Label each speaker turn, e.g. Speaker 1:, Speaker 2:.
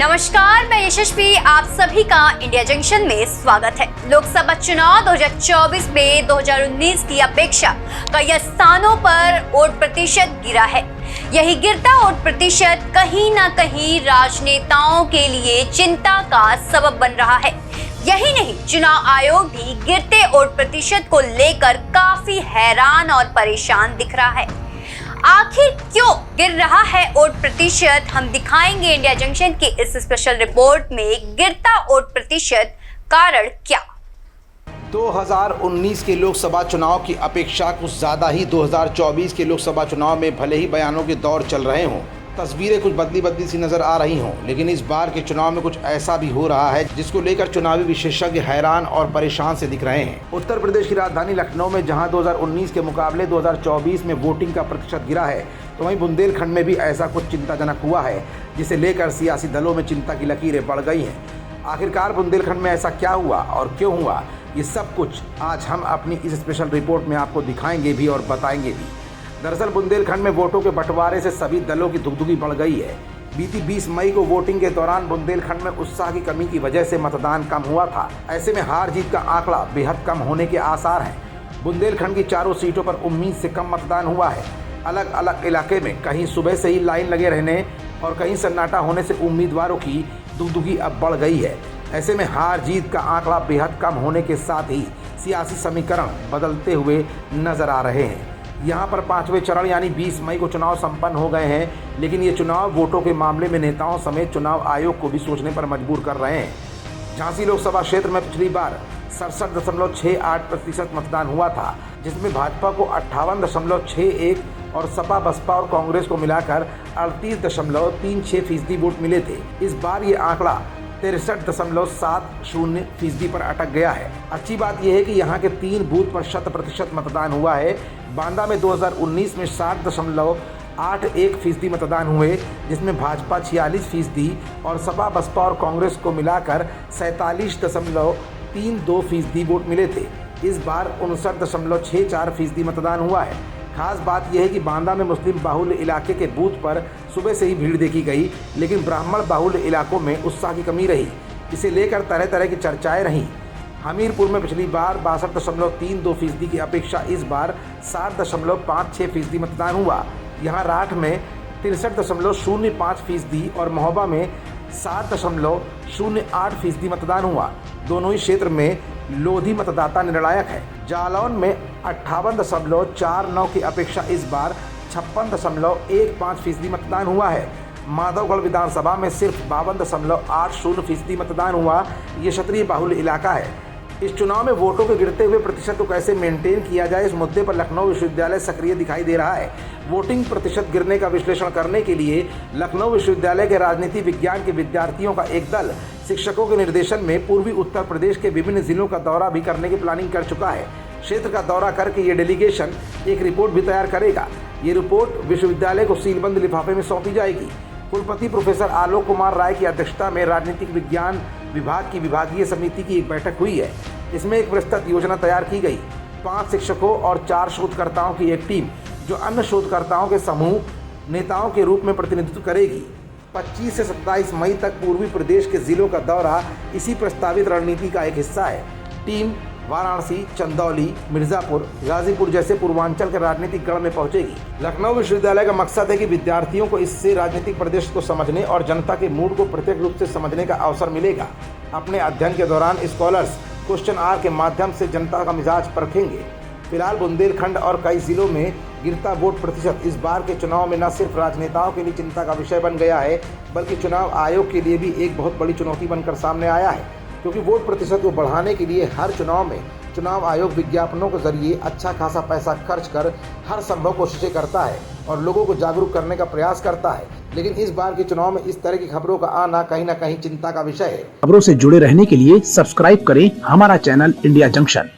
Speaker 1: नमस्कार, मैं यशस्वी, आप सभी का इंडिया जंक्शन में स्वागत है। लोकसभा चुनाव 2024 में 2019 की अपेक्षा कई स्थानों पर वोट प्रतिशत गिरा है। यही गिरता वोट प्रतिशत कहीं न कहीं राजनेताओं के लिए चिंता का सबब बन रहा है। यही नहीं, चुनाव आयोग भी गिरते वोट प्रतिशत को लेकर काफी हैरान और परेशान दिख रहा है। आखिर क्यों गिर रहा है वोट प्रतिशत, हम दिखाएंगे इंडिया जंक्शन की इस स्पेशल रिपोर्ट में। गिरता वोट प्रतिशत, कारण क्या?
Speaker 2: 2019 के लोकसभा चुनाव की अपेक्षा कुछ ज़्यादा ही 2024 के लोकसभा चुनाव में भले ही बयानों के दौर चल रहे हों, तस्वीरें कुछ बदली सी नज़र आ रही हों, लेकिन इस बार के चुनाव में कुछ ऐसा भी हो रहा है जिसको लेकर चुनावी विशेषज्ञ हैरान और परेशान से दिख रहे हैं। उत्तर प्रदेश की राजधानी लखनऊ में जहां 2019 के मुकाबले 2024 में वोटिंग का प्रतिशत गिरा है, तो वहीं बुंदेलखंड में भी ऐसा कुछ चिंताजनक हुआ है, जिसे लेकर सियासी दलों में चिंता की लकीरें बढ़ गई हैं। आखिरकार बुंदेलखंड में ऐसा क्या हुआ और क्यों हुआ, ये सब कुछ आज हम अपनी इस स्पेशल रिपोर्ट में आपको दिखाएंगे भी और बताएंगे भी। दरअसल बुंदेलखंड में वोटों के बंटवारे से सभी दलों की धुकधुकी बढ़ गई है। बीती 20 मई को वोटिंग के दौरान बुंदेलखंड में उत्साह की कमी की वजह से मतदान कम हुआ था। ऐसे में हार जीत का आंकड़ा बेहद कम होने के आसार हैं। बुंदेलखंड की चारों सीटों पर उम्मीद से कम मतदान हुआ है। अलग अलग इलाके में कहीं सुबह से ही लाइन लगे रहने और कहीं सन्नाटा होने से उम्मीदवारों की धुकधुकी अब बढ़ गई है। ऐसे में हार जीत का आंकड़ा बेहद कम होने के साथ ही सियासी समीकरण बदलते हुए नजर आ रहे हैं। यहाँ पर 5वें चरण यानी 20 मई को चुनाव संपन्न हो गए हैं, लेकिन ये चुनाव वोटों के मामले में नेताओं समेत चुनाव आयोग को भी सोचने पर मजबूर कर रहे हैं। झांसी लोकसभा क्षेत्र में पिछली बार 67.68% मतदान हुआ था, जिसमें भाजपा को 58.61 और सपा, बसपा और कांग्रेस को मिलाकर 38.36% वोट मिले थे। इस बार ये आंकड़ा 63.70% पर अटक गया है। अच्छी बात यह है कि यहाँ के 3 बूथ पर 100% मतदान हुआ है। बांदा में 2019 में 60.81% मतदान हुए, जिसमें भाजपा 46% और सपा, बसपा और कांग्रेस को मिलाकर 47.32% वोट मिले थे। इस बार 59.64% मतदान हुआ है। खास बात यह है कि बांदा में मुस्लिम बाहुल्य इलाके के बूथ पर सुबह से ही भीड़ देखी गई, लेकिन ब्राह्मण बाहुल्य इलाकों में उत्साह की कमी रही। इसे लेकर तरह तरह की चर्चाएं रहीं। हमीरपुर में पिछली बार 62.32% की अपेक्षा इस बार 60.56% मतदान हुआ। यहाँ राठ में 63.05% और महोबा में 7.08% मतदान हुआ। दोनों ही क्षेत्र में लोधी मतदाता निर्णायक है। जालौन में 58.49 की अपेक्षा इस बार 56.15% मतदान हुआ है। माधवगढ़ विधानसभा में सिर्फ 52.80% मतदान हुआ। ये क्षत्रिय बाहुल्य इलाका है। इस चुनाव में वोटों के गिरते हुए प्रतिशत को कैसे मेंटेन किया जाए, इस मुद्दे पर लखनऊ विश्वविद्यालय सक्रिय दिखाई दे रहा है। वोटिंग प्रतिशत गिरने का विश्लेषण करने के लिए लखनऊ विश्वविद्यालय के राजनीति विज्ञान के विद्यार्थियों का एक दल शिक्षकों के निर्देशन में पूर्वी उत्तर प्रदेश के विभिन्न जिलों का दौरा भी करने की प्लानिंग कर चुका है। क्षेत्र का दौरा करके ये डेलीगेशन एक रिपोर्ट भी तैयार करेगा। ये रिपोर्ट विश्वविद्यालय को सीलबंद लिफाफे में सौंपी जाएगी। कुलपति प्रोफेसर आलोक कुमार राय की अध्यक्षता में राजनीतिक विज्ञान विभाग की विभागीय समिति की एक बैठक हुई है। इसमें एक विस्तृत योजना तैयार की गई। 5 शिक्षकों और 4 शोधकर्ताओं की एक टीम, जो अन्य शोधकर्ताओं के समूह नेताओं के रूप में प्रतिनिधित्व करेगी। 25 से 27 मई तक पूर्वी प्रदेश के जिलों का दौरा इसी प्रस्तावित रणनीति का एक हिस्सा है। टीम वाराणसी, चंदौली, मिर्जापुर, गाजीपुर जैसे पूर्वांचल के राजनीतिक गढ़ में पहुंचेगी। लखनऊ विश्वविद्यालय का मकसद है कि विद्यार्थियों को इससे राजनीतिक परिदृश्य को समझने और जनता के मूड को प्रत्यक्ष रूप से समझने का अवसर मिलेगा। अपने अध्ययन के दौरान स्कॉलर्स क्वेश्चन आवर के माध्यम से जनता का मिजाज परखेंगे। फिलहाल बुंदेलखंड और कई जिलों में गिरता वोट प्रतिशत इस बार के चुनाव में न सिर्फ राजनेताओं के लिए चिंता का विषय बन गया है, बल्कि चुनाव आयोग के लिए भी एक बहुत बड़ी चुनौती बनकर सामने आया है। क्योंकि वोट प्रतिशत को बढ़ाने के लिए हर चुनाव में चुनाव आयोग विज्ञापनों के जरिए अच्छा खासा पैसा खर्च कर हर संभव कोशिशें करता है और लोगों को जागरूक करने का प्रयास करता है। लेकिन इस बार के चुनाव में इस तरह की खबरों का आना कहीं न कहीं चिंता का विषय है।
Speaker 3: खबरों से जुड़े रहने के लिए सब्सक्राइब करें हमारा चैनल इंडिया जंक्शन।